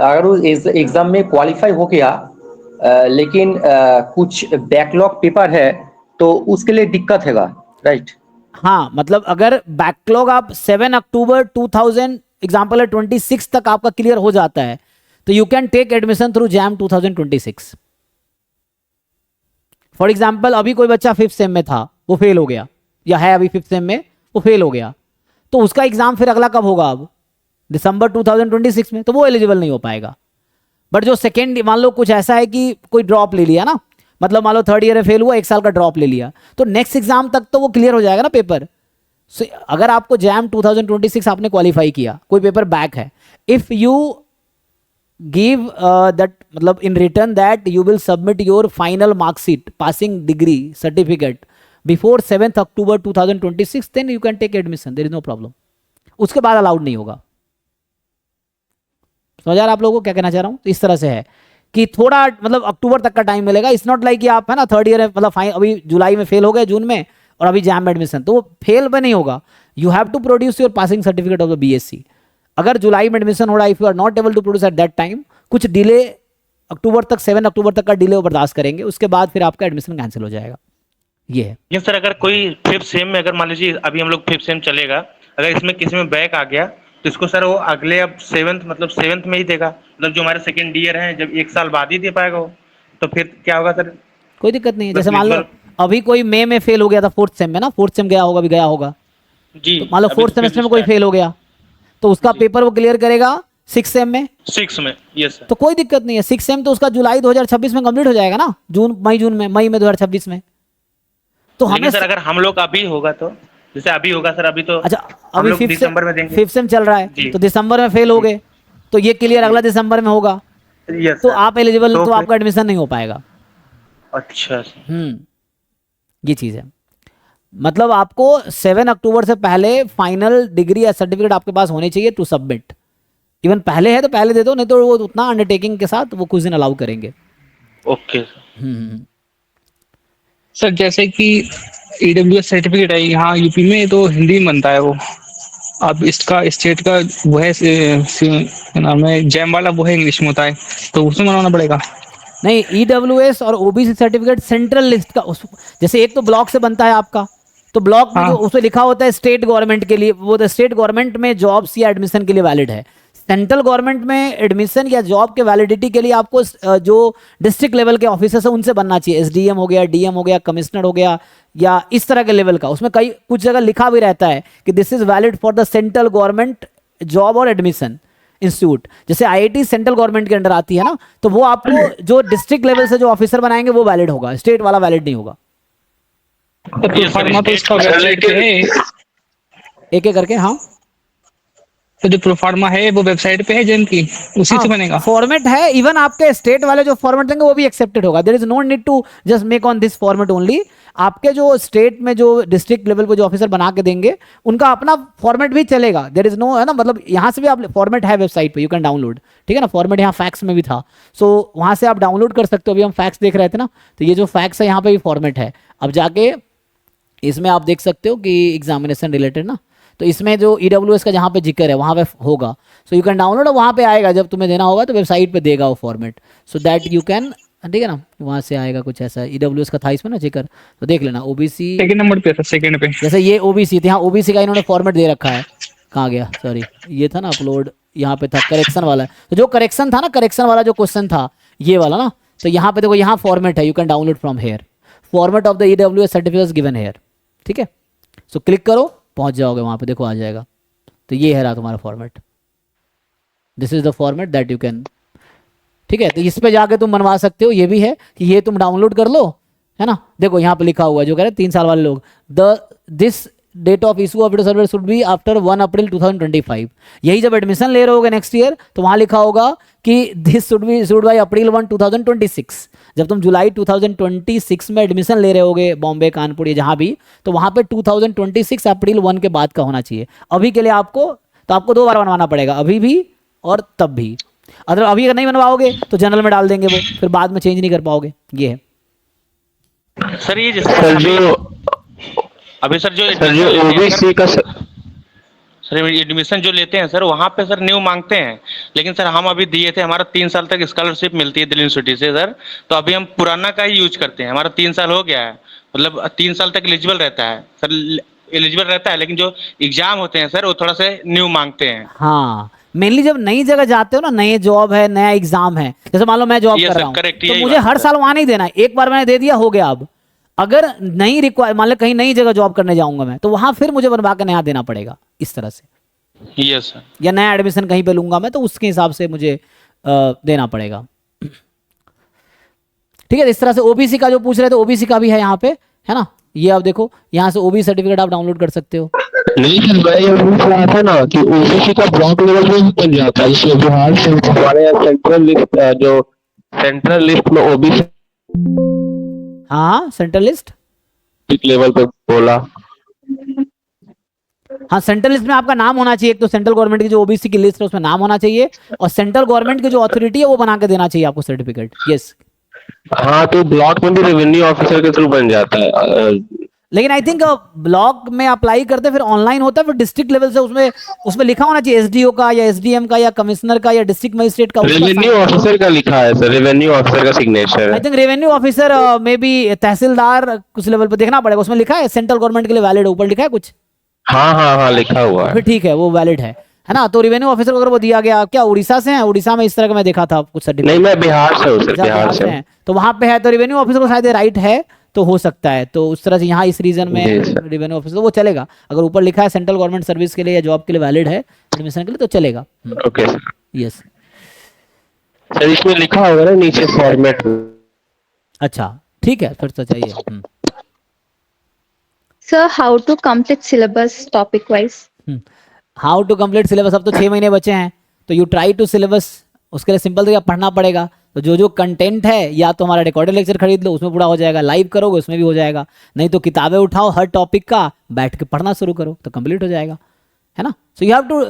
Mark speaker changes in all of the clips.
Speaker 1: अगर वो एग्जाम में क्वालिफाई हो गया लेकिन कुछ बैकलॉग पेपर है तो उसके लिए दिक्कत हैगा, राइट?
Speaker 2: हाँ, मतलब अगर बैकलॉग आप 7 अक्टूबर 2000 एग्जाम्पल है 26 तक आपका क्लियर हो जाता है तो you can take admission through JAM 2026। For example अभी कोई बच्चा 5th सेम में था, वो फेल हो गया, या है अभी 5th सेम में, वो फेल हो गया, तो उसका एग्जाम फिर अगला कब होगा? अब दिसंबर 2026 में, तो वो एलिजिबल नहीं हो पाएगा। बट जो सेकेंड, मान लो कुछ ऐसा है कि कोई ड्रॉप ले लिया ना, मतलब मान लो 3rd ईयर में फेल हुआ, 1 साल का ड्रॉप ले लिया, तो नेक्स्ट एग्जाम तक तो वो क्लियर हो जाएगा ना पेपर। So, अगर आपको जैम 2026 आपने क्वालिफाई किया, कोई पेपर बैक है, इफ यू गिव दैट, मतलब in return that you will submit your final marksheet passing degree certificate before 7th October 2026, then you can take admission, there is no problem. उसके बाद allowed नहीं होगा। समझ आ रहा आप लोगों को क्या कहना चाह रहा हूँ? तो इस तरह से है कि थोड़ा मतलब अक्टूबर तक का टाइम मिलेगा। इट्स नॉट लाइक कि आप है ना 3rd ईयर मतलब अभी जुलाई में फेल हो गए, जून में, और अभी जैम में एडमिशन, तो वो फेल में नहीं होगा। You have to produce your passing certificate of the BSc. अगर जुलाई में एडमिशन हो रहा है, if you are not able to produce at that time, कुछ डिले अक्टूबर तक, 7 अक्टूबर तक का डिले वो बर्दाश्त करेंगे, उसके बाद फिर आपका एडमिशन कैंसिल हो जाएगा। ये है।
Speaker 3: ये सर, अगर कोई 5th सेम में, अगर मान लीजिए अभी हम लोग 5th सेम चलेगा, अगर इसमें किसी में बैक आ गया तो इसको सर वो अगले अब 7th मतलब 7th में ही देगा, मतलब जो हमारे सेकेंड ईयर है, जब 1 साल बाद ही दे पाएगा वो, तो फिर क्या होगा सर?
Speaker 2: कोई दिक्कत नहीं है।
Speaker 3: बस
Speaker 2: जैसे मान
Speaker 3: इस
Speaker 2: लो
Speaker 3: बार
Speaker 2: अभी कोई मई में फेल हो गया था 4th सेम में ना, 4th सेम गया होगा, भी गया होगा,
Speaker 3: जी,
Speaker 2: तो मान लो
Speaker 3: अभी
Speaker 2: 4th
Speaker 3: तो
Speaker 2: सेमेस्टर में
Speaker 3: फिर
Speaker 2: कोई
Speaker 3: स्टार्ट
Speaker 2: फेल हो गया, तो उसका
Speaker 3: जी
Speaker 2: पेपर वो क्लियर करेगा 6th सेम में,
Speaker 3: 6 में। Yes sir.
Speaker 2: तो कोई दिक्कत नहीं है। 6th सेम तो उसका जुलाई 2026 में कंप्लीट हो जाएगा ना, जून में 2026 में। तो हमें
Speaker 3: लेकिन सर अगर हम लोग अभी होगा तो, जैसे अभी होगा सर, अभी तो
Speaker 2: अच्छा,
Speaker 3: हम
Speaker 2: अभी
Speaker 3: लोग दिसंबर में देंगे।
Speaker 2: 5th सेम चल रहा है,
Speaker 3: जी
Speaker 2: तो दिसंबर में फेल हो
Speaker 3: जी
Speaker 2: गए, तो ये क्लियर
Speaker 3: जी।
Speaker 2: अगला दिसंबर में होगा,
Speaker 3: यस
Speaker 2: तो
Speaker 3: सर।
Speaker 2: आप एलिजिबल,
Speaker 3: तो
Speaker 2: तो
Speaker 3: फिर
Speaker 2: आपका एडमिशन नहीं हो पाएगा।
Speaker 3: अच्छा सर।
Speaker 2: ये चीज़ है। मतलब आपको 7 अक्टूबर से पहले फाइनल डिग्री या सर्टिफिकेट आपके पास होने चाहिए टू सबमिट। इवन पहले है तो पहले दे दो, नहीं तो वो उतना अंडरटेकिंग के साथ वो कुछ दिन अलाउ करेंगे।
Speaker 3: Okay sir.
Speaker 4: सर जैसे कि ईडब्ल्यूएस सर्टिफिकेट है यहाँ यूपी में तो हिंदी में बनता है वो, अब इसका स्टेट का वो है क्या नाम है जैम वाला, वो है इंग्लिश में होता है, तो उसमें बनाना पड़ेगा।
Speaker 2: नहीं, ईडब्ल्यूएस और ओबीसी सर्टिफिकेट सेंट्रल लिस्ट का जैसे एक तो ब्लॉक से बनता है आपका, तो ब्लॉक में जो
Speaker 4: हाँ
Speaker 2: उसमें लिखा होता है स्टेट गवर्नमेंट के लिए, वो स्टेट गवर्नमेंट में जॉब्स या एडमिशन के लिए वैलिड है। सेंट्रल गवर्नमेंट में एडमिशन या जॉब के वैलिडिटी के लिए आपको जो डिस्ट्रिक्ट लेवल के ऑफिसर्स है उनसे बनना चाहिए। एसडीएम हो गया, डीएम हो गया, कमिश्नर हो गया, या इस तरह के लेवल का। उसमें कई कुछ जगह लिखा भी रहता है कि this is valid for the central government job और एडमिशन इंस्टीट्यूट। जैसे आईआईटी सेंट्रल गवर्नमेंट के अंडर आती है ना, तो वो आपको जो डिस्ट्रिक्ट लेवल से जो ऑफिसर बनाएंगे वो वैलिड होगा, स्टेट वाला वैलिड नहीं होगा।
Speaker 4: तो प्रोफार्मा तो इसका वेबसाइट पे है,
Speaker 2: एक एक करके। हाँ
Speaker 4: तो जो प्रोफार्मा है वो वेबसाइट पे है जैम की, उसी
Speaker 2: हाँ,
Speaker 4: से बनेगा।
Speaker 2: फॉर्मेट है। इवन आपके स्टेट वाले जो फॉर्मेट देंगे वो भी एक्सेप्टेड होगा। There is no need to just make on this format only. आपके जो स्टेट में जो डिस्ट्रिक्ट लेवल पे जो ऑफिसर बना के देंगे उनका अपना फॉर्मेट भी चलेगा। देयर इज नो, है ना, मतलब यहाँ से भी आप फॉर्मेट है वेबसाइट पे, यू कैन डाउनलोड। ठीक है ना, फॉर्मेट यहाँ फैक्स में भी था, सो वहाँ से आप डाउनलोड कर सकते हो। अभी हम फैक्स देख रहे थे ना, तो ये जो फैक्स है यहाँ पे भी फॉर्मेट है। अब जाके इसमें आप देख सकते हो कि एग्जामिनेशन रिलेटेड ना, तो इसमें जो ईडब्ल्यूएस का जहाँ पे जिक्र है वहाँ पे होगा, सो यू कैन डाउनलोड, और वहाँ पे आएगा जब तुम्हें देना होगा तो वेबसाइट पे देगा वो format, so that you can, ठीक है ना, वहाँ से आएगा कुछ ऐसा। ईडब्ल्यूएस का था इसमें ना जिक्र, तो देख लेना। ओबीसी
Speaker 4: सेकंड नंबर पे था, सेकंड पे।
Speaker 2: जैसे ये ओबीसी थे, यहाँ ओबीसी का इन्होंने फॉर्मेट दे रखा है। कहाँ गया, सॉरी, ये था ना अपलोड, यहाँ पे था करेक्शन वाला। तो जो करेक्शन था ना, करेक्शन वाला जो क्वेश्चन था ये वाला ना, तो यहाँ पे देखो, यहाँ फॉर्मेट है, you can download from here, format of the EWS certificate given here. ठीक है, सो क्लिक करो, पहुंच जाओगे वहाँ पे, देखो आ जाएगा। तो ये है रहा तुम्हारा format, this is the format that you can. ठीक है, तो इस पे जाके तुम बनवा सकते हो। ये भी है कि ये तुम डाउनलोड कर लो, है ना। देखो यहाँ पे लिखा हुआ है, जो कह रहे 3 साल वाले लोग, this date of issue of certificate should be after 1 April 2025। यही जब एडमिशन ले रहे होगे नेक्स्ट ईयर, तो वहाँ लिखा होगा कि this should be issued by April 1, 2026। जब तुम जुलाई 2026 में एडमिशन ले रहे होगे, बॉम्बे, कानपुर या जहाँ भी, तो वहाँ पे 2026 अप्रैल 1 के बाद का होना चाहिए। अभी के लिए आपको, तो आपको 2 बार बनवाना पड़ेगा, अभी भी और तब भी। अगर अभी अगर नहीं बनवाओगे तो जनरल में डाल देंगे वो, फिर बाद में चेंज नहीं कर पाओगे। ये है
Speaker 3: सर। ये जैसे अभी सर जो
Speaker 5: ओबीसी का
Speaker 3: सर सर एडमिशन जो लेते हैं सर वहाँ पे सर न्यू मांगते हैं, लेकिन सर हम अभी दिए थे, हमारा 3 साल तक स्कॉलरशिप मिलती है दिल्ली यूनिवर्सिटी से सर, तो अभी हम पुराना का ही यूज करते हैं, हमारा 3 साल हो गया है, मतलब 3 साल तक एलिजिबल रहता है सर, एलिजिबल रहता है, लेकिन जो एग्जाम होते हैं सर वो थोड़ा से न्यू मांगते हैं।
Speaker 2: हाँ, मेनली जब नई जगह जाते हो ना, नए जॉब है, नया एग्जाम है, जैसे मान लो मैं जॉब
Speaker 3: Yes,
Speaker 2: कर
Speaker 3: sir,
Speaker 2: रहा हूँ,
Speaker 3: correct,
Speaker 2: तो
Speaker 3: यही
Speaker 2: मुझे
Speaker 3: बात
Speaker 2: हर
Speaker 3: है।
Speaker 2: साल वहां नहीं देना है, एक बार मैंने दे दिया हो गया। अब अगर नई रिक्वायर, मान लो कहीं नई जगह जॉब करने जाऊंगा मैं, तो वहां फिर मुझे बनवा के नया देना पड़ेगा इस तरह से,
Speaker 3: यस सर।
Speaker 2: या नया एडमिशन कहीं पे लूंगा मैं तो उसके हिसाब से मुझे देना पड़ेगा। ठीक है, इस तरह से ओबीसी का जो पूछ रहे थे, ओबीसी का भी है यहाँ पे, है ना। ये आप देखो, यहाँ से ओबीसी सर्टिफिकेट आप डाउनलोड कर सकते हो।
Speaker 5: नहीं सर, मैं ये पूछ रहा था ना कि ओबीसी का ब्लॉक लेवल में भी बन जाता है, जैसे बिहार से हमारे यहाँ सेंट्रल लिस्ट, जो सेंट्रल लिस्ट में ओबीसी
Speaker 2: हाँ, सेंट्रल लिस्ट,
Speaker 5: लेवल पे बोला।
Speaker 2: हाँ सेंट्रल लिस्ट में आपका नाम होना चाहिए। एक तो सेंट्रल गवर्नमेंट की जो ओबीसी की लिस्ट है उसमें नाम होना चाहिए, और सेंट्रल गवर्नमेंट की जो अथॉरिटी है वो बना के देना चाहिए आपको सर्टिफिकेट। यस,
Speaker 5: हाँ, तो ब्लॉक में भी रेवेन्यू ऑफिसर के थ्रू बन जाता है।
Speaker 2: लेकिन आई थिंक ब्लॉक में अप्लाई करते फिर ऑनलाइन होता है, फिर डिस्ट्रिक्ट लेवल से उसमें लिखा होना चाहिए एसडीओ का या एसडीएम का या कमिश्नर का या डिस्ट्रिक्ट मजिस्ट्रेट का।
Speaker 5: रेवेन्यू ऑफिसर का लिखा है सर, रेवेन्यू ऑफिसर का सिग्नेचर
Speaker 2: आई
Speaker 5: है।
Speaker 2: थिंक रेवेन्यू ऑफिसर में भी तहसीलदार कुछ लेवल पे देखना पड़ेगा, उसमें लिखा है सेंट्रल गवर्नमेंट के लिए वैलिड, ऊपर लिखा है कुछ,
Speaker 5: हाँ हाँ हाँ, लिखा हुआ है।
Speaker 2: फिर ठीक है, वो वैलिड है ना। तो रेवेन्यू ऑफिसर को अगर वो दिया गया, क्या उड़ीसा से है? उड़ीसा में इस तरह का मैं देखा था कुछ सर्टिफिकेट।
Speaker 5: नहीं, मैं बिहार से हूँ सर,
Speaker 2: अच्छा,
Speaker 5: बिहार से।
Speaker 2: हैं तो वहां पे है, तो रेवेन्यू ऑफिसर को शायद राइट है, तो हो सकता है। तो उस तरह से यहाँ इस रीजन में
Speaker 5: जी सर।
Speaker 2: रेवेन्यू ऑफिसर वो चलेगा, अगर ऊपर लिखा है सेंट्रल गवर्नमेंट सर्विस के लिए या जॉब के लिए वैलिड है एडमिशन के लिए तो चलेगा।
Speaker 5: Okay sir.
Speaker 2: यस,
Speaker 5: सर इसमें लिखा होगा ना नीचे फॉर्मेट।
Speaker 2: अच्छा ठीक है, फिर तो चाहिए।
Speaker 6: Sir, how to complete syllabus topic wise?
Speaker 2: How to complete syllabus. अब तो 6 महीने बचे हैं, तो यू ट्राई टू सिलेबस, उसके लिए सिंपल तरीका पढ़ना पड़ेगा। तो जो जो कंटेंट है, या तो हमारा रिकॉर्डेड लेक्चर खरीद लो, उसमें पूरा हो जाएगा, लाइव करोगे उसमें भी हो जाएगा, नहीं तो किताबें उठाओ हर टॉपिक का, बैठ के पढ़ना शुरू करो तो कंप्लीट हो जाएगा, है ना। सो यू हैव टू,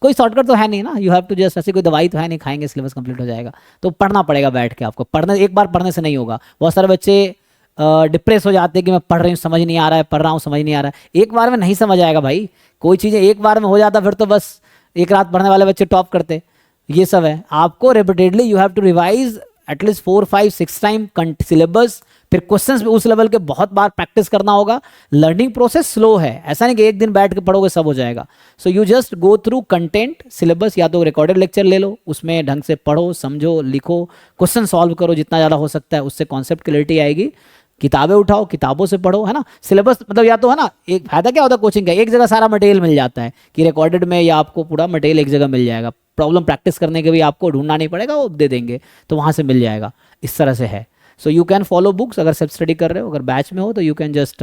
Speaker 2: कोई शॉर्टकट तो है नहीं ना, यू हैव टू जस्ट, ऐसी कोई दवाई तो है नहीं खाएंगे सिलेबस कंप्लीट हो जाएगा, तो पढ़ना पड़ेगा बैठ के आपको। पढ़ने एक बार पढ़ने से नहीं होगा। बहुत सारे बच्चे डिप्रेस हो जाते हैं कि मैं पढ़ रही हूँ समझ नहीं आ रहा है, पढ़ रहा हूँ समझ नहीं आ रहा है। एक बार में नहीं समझ आएगा भाई, कोई चीज़ें एक बार में हो जाता फिर तो बस एक रात पढ़ने वाले बच्चे टॉप करते, ये सब है। आपको repeatedly you have to revise at least 4, 5, 6 time syllabus, फिर क्वेश्चंस भी उस लेवल के बहुत बार प्रैक्टिस करना होगा। लर्निंग प्रोसेस स्लो है, ऐसा नहीं कि एक दिन बैठ के पढ़ोगे सब हो जाएगा। So you just go through content syllabus, या तो रिकॉर्डेड लेक्चर ले लो, उसमें ढंग से पढ़ो, समझो, लिखो, क्वेश्चन सॉल्व करो जितना ज़्यादा हो सकता है, उससे कॉन्सेप्ट क्लियरिटी आएगी। किताबें उठाओ, किताबों से पढ़ो, है ना। सिलेबस मतलब या तो है ना, एक फायदा क्या होता है कोचिंग का, एक जगह सारा मटेरियल मिल जाता है कि रिकॉर्डेड में, या आपको पूरा मटेरियल एक जगह मिल जाएगा। प्रॉब्लम प्रैक्टिस करने के भी आपको ढूंढना नहीं पड़ेगा, वो दे देंगे तो वहाँ से मिल जाएगा। इस तरह से है। So you can follow books, अगर सेल्फ स्टडी कर रहे हो, अगर बैच में हो तो you can just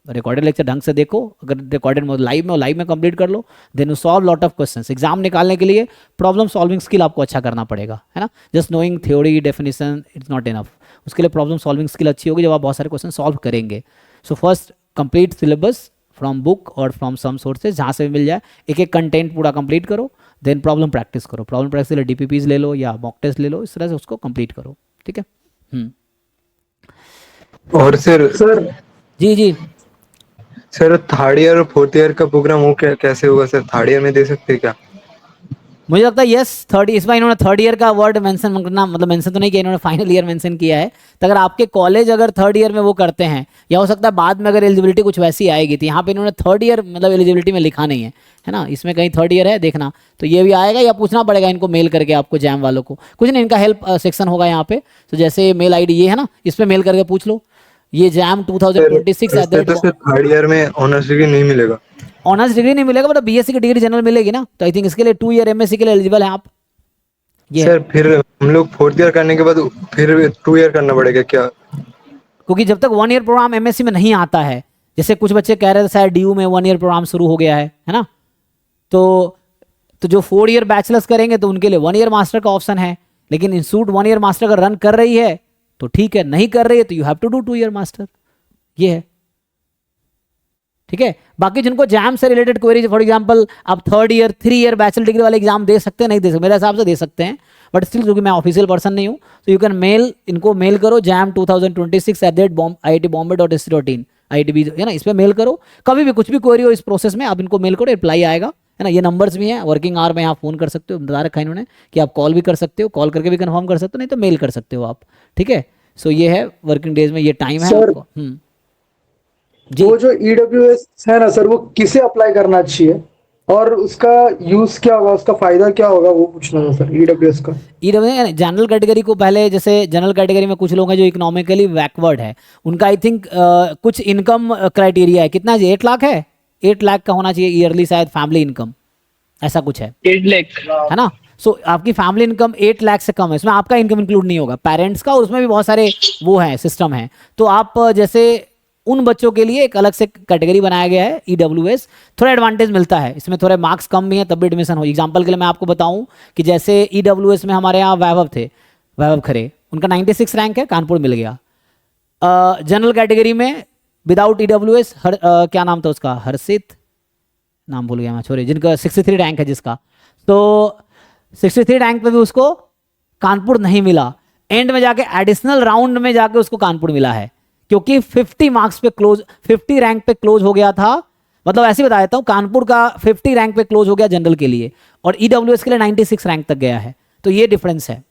Speaker 2: recorded lecture ढंग से देखो, अगर रिकॉर्डेड में लाइव में हो लाइव में कंप्लीट कर लो, then you solve lot of questions. Exam निकालने के लिए प्रॉब्लम सॉल्विंग स्किल आपको अच्छा करना पड़ेगा, है ना। Just knowing theory definition it's not enough, उसके लिए प्रॉब्लम सॉल्विंग स्किल अच्छी होगी जब आप बहुत सारे क्वेश्चन सॉल्व करेंगे। So first complete syllabus from book और फ्रॉम सम सोर्सेज, जहाँ से भी मिल जाए, एक एक कंटेंट पूरा कंप्लीट करो, देन प्रॉब्लम प्रैक्टिस करो। प्रॉब्लम प्रैक्टिस के लिए डीपीपीज ले लो या मॉक टेस्ट ले लो, इस तरह से उसको कंप्लीट करो, ठीक है।
Speaker 7: और सर
Speaker 2: जी जी,
Speaker 7: सर थर्ड ईयर और फोर्थ ईयर का प्रोग्राम हो क्या, कैसे होगा सर? थर्ड ईयर में दे सकते हैं क्या?
Speaker 2: मुझे लगता है यस, इस बार इन्होंने थर्ड ईयर का वर्ड मेंशन करना, मतलब मेंशन तो नहीं किया इन्होंने, फाइनल ईयर मेंशन किया है। तो अगर आपके कॉलेज अगर थर्ड ईयर में वो करते हैं, या हो सकता है बाद में अगर एलिजिबिलिटी कुछ वैसी आएगी, तो यहाँ पे इन्होंने थर्ड ईयर मतलब एलिजिबिलिटी में लिखा नहीं है ना। इसमें कहीं थर्ड ईयर है देखना, तो ये भी आएगा, या पूछना पड़ेगा इनको मेल करके आपको, जैम वालों को। कुछ नहीं, इनका हेल्प सेक्शन होगा यहाँ पे, तो जैसे मेल ID ये है ना, इस पर मेल करके पूछ लो, ये जैम 2026
Speaker 7: तो सर थर्ड ईयर में ऑनर्स डिग्री नहीं मिलेगा?
Speaker 2: ऑनर्स डिग्री नहीं मिलेगा, मतलब BSc की डिग्री जनरल मिलेगी ना। तो आई थिंक इसके लिए 2 ईयर MSc के लिए एलिजिबल है आप। ये
Speaker 7: सर फिर हम लोग फोर्थ ईयर करने के बाद फिर 2 ईयर करना पड़ेगा क्या?
Speaker 2: क्योंकि जब तक 1 ईयर प्रोग्राम MSc में नहीं आता है, जैसे कुछ बच्चे कह रहे थे शायद DU में 1 ईयर प्रोग्राम शुरू हो गया है ना, तो जो 4 ईयर बैचलर्स करेंगे तो उनके लिए 1 ईयर मास्टर का ऑप्शन है। लेकिन इंस्टीट्यूट 1 ईयर मास्टर अगर रन कर रही है तो ठीक है, नहीं कर रही है तो you have to do 2 year master, ये है, ठीक है। बाकी जिनको जैम से रिलेटेड क्वेरीज, फॉर एग्जांपल आप 3rd year 3 year bachelor degree वाले एग्जाम दे सकते हैं, नहीं दे सकते, मेरे हिसाब से दे सकते हैं, बट स्टिल क्योंकि मैं ऑफिशियल पर्सन नहीं हूँ, तो यू कैन मेल, इनको मेल करो jam 2026@iitbombay.ac.in, IITB है ना, इस पर मेल करो। कभी भी कुछ भी क्वेरी हो इस प्रोसेस में आप इनको मेल करो, रिप्लाई आएगा, है ना। ये नंबर्स भी हैं, वर्किंग आवर में आप फ़ोन कर सकते हो, बता रखा है इन्होंने कि आप कॉल भी कर सकते हो, कॉल करके भी कंफर्म कर सकते हो, नहीं तो मेल कर सकते हो आप, ठीक है। सो ये है वर्किंग डेज में ये टाइम है
Speaker 8: सर,
Speaker 2: आपको। जी
Speaker 8: वो जो ईडब्ल्यूएस है ना सर, वो किसे अप्लाई करना चाहिए और उसका यूज क्या होगा, उसका फायदा क्या होगा, वो पूछना था सर ईडब्ल्यूएस का।
Speaker 2: ईडब्ल्यू जनरल कैटेगरी को पहले, जैसे जनरल कैटेगरी में कुछ लोग हैं जो इकोनॉमिकली बैकवर्ड है, उनका आई थिंक कुछ इनकम क्राइटेरिया है, कितना 8 लाख है, 8 लाख का होना चाहिए ईयरली शायद फैमिली इनकम, ऐसा कुछ है
Speaker 4: 8 लाख
Speaker 2: है ना। सो आपकी फैमिली इनकम 8 लाख से कम है, इसमें आपका इनकम इंक्लूड नहीं होगा, पेरेंट्स का, और उसमें भी बहुत सारे वो है सिस्टम है। तो आप जैसे उन बच्चों के लिए एक अलग से कैटेगरी बनाया गया है ईडब्ल्यूएस, थोड़ा एडवांटेज मिलता है इसमें, थोड़े मार्क्स कम भी हैं तब भी एडमिशन हो। एग्जांपल के लिए मैं आपको बताऊं कि जैसे ईडब्ल्यूएस में हमारे यहाँ वैभव थे, वैभव खरे, उनका 96 रैंक है, कानपुर मिल गया। जनरल कैटेगरी में विदाउट ईडब्ल्यूएस क्या नाम था उसका, हर्षित, नाम भूल गया मैं, छोड़िए, जिनका 63 रैंक है जिसका, तो 63 रैंक पे भी उसको कानपुर नहीं मिला, एंड में जाके एडिशनल राउंड में जाके उसको कानपुर मिला है, क्योंकि 50 मार्क्स पे क्लोज, 50 रैंक पे क्लोज हो गया था। मतलब ऐसे बता देता हूं, कानपुर का 50 रैंक पे क्लोज हो गया जनरल के लिए, और ईडब्ल्यूएस के लिए 96 रैंक तक गया है। तो ये डिफरेंस है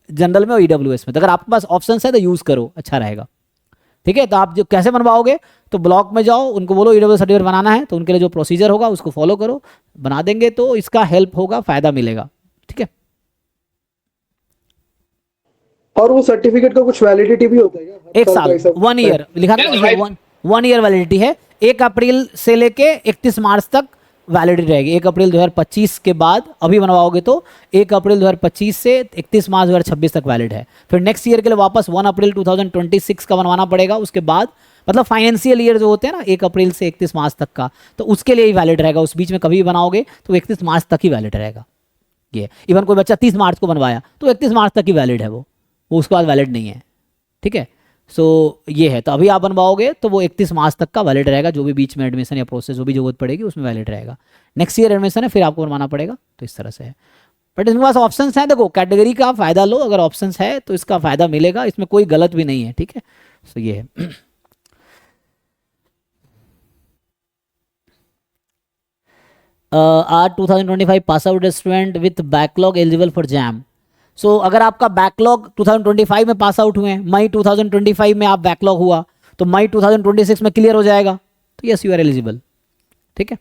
Speaker 2: जनरल में और ईडब्ल्यूएस में। तो अगर आपके पास ऑप्शन है तो यूज करो, अच्छा रहेगा, ठीक है। तो आप जो कैसे बनवाओगे, तो ब्लॉक में जाओ, उनको बोलो ईडब्ल्यूएस सर्टिफिकेट बनाना है, तो उनके लिए जो प्रोसीजर होगा उसको फॉलो करो, बना देंगे, तो इसका हेल्प होगा, फायदा मिलेगा, ठीक है।
Speaker 8: और वो सर्टिफिकेट का कुछ वैलिडिटी भी होता है क्या? हर
Speaker 2: 1 साल,
Speaker 8: का
Speaker 2: 1 ईयर लिखा था ना, 1 ईयर वैलिडिटी है। 1 अप्रैल से लेके 31 मार्च तक वैलिडिटी रहेगी। 1 अप्रैल 2025 के बाद अभी बनवाओगे तो 1 अप्रैल 2025 से 31 मार्च 2026 तक वैलिड है। फिर नेक्स्ट ईयर के लिए वापस 1 अप्रैल 2026 का बनवाना पड़ेगा। उसके बाद मतलब फाइनेंशियल ईयर जो होते हैं ना, 1 अप्रैल से 31 मार्च तक का, तो उसके लिए ही वैलिड रहेगा। उस बीच में कभी भी बनाओगे तो 31 मार्च तक ही वैलिड रहेगा। ये इवन कोई बच्चा 30 मार्च को बनवाया तो 31 मार्च तक ही वैलिड है, वो उसके बाद वैलिड नहीं है, ठीक है। सो ये है, तो अभी आप बनवाओगे तो वो 31 मार्च तक का वैलिड रहेगा, जो भी बीच में एडमिशन या प्रोसेस जो भी जरूरत पड़ेगी उसमें वैलिड रहेगा। नेक्स्ट ईयर एडमिशन है फिर आपको बनवाना पड़ेगा, तो इस तरह से है। बट इसमें पास ऑप्शंस हैं, देखो कैटेगरी का फ़ायदा लो, अगर ऑप्शंस है तो इसका फ़ायदा मिलेगा, इसमें कोई गलत भी नहीं है, ठीक है। सो ये है। Are 2025 pass out student with backlog eligible for JAM. So अगर आपका बैकलॉग 2025 में पास आउट हुए हैं, मई 2025 में आप बैकलॉग हुआ, तो मई 2026 में क्लियर हो जाएगा, तो यस यू आर एलिजिबल, ठीक है।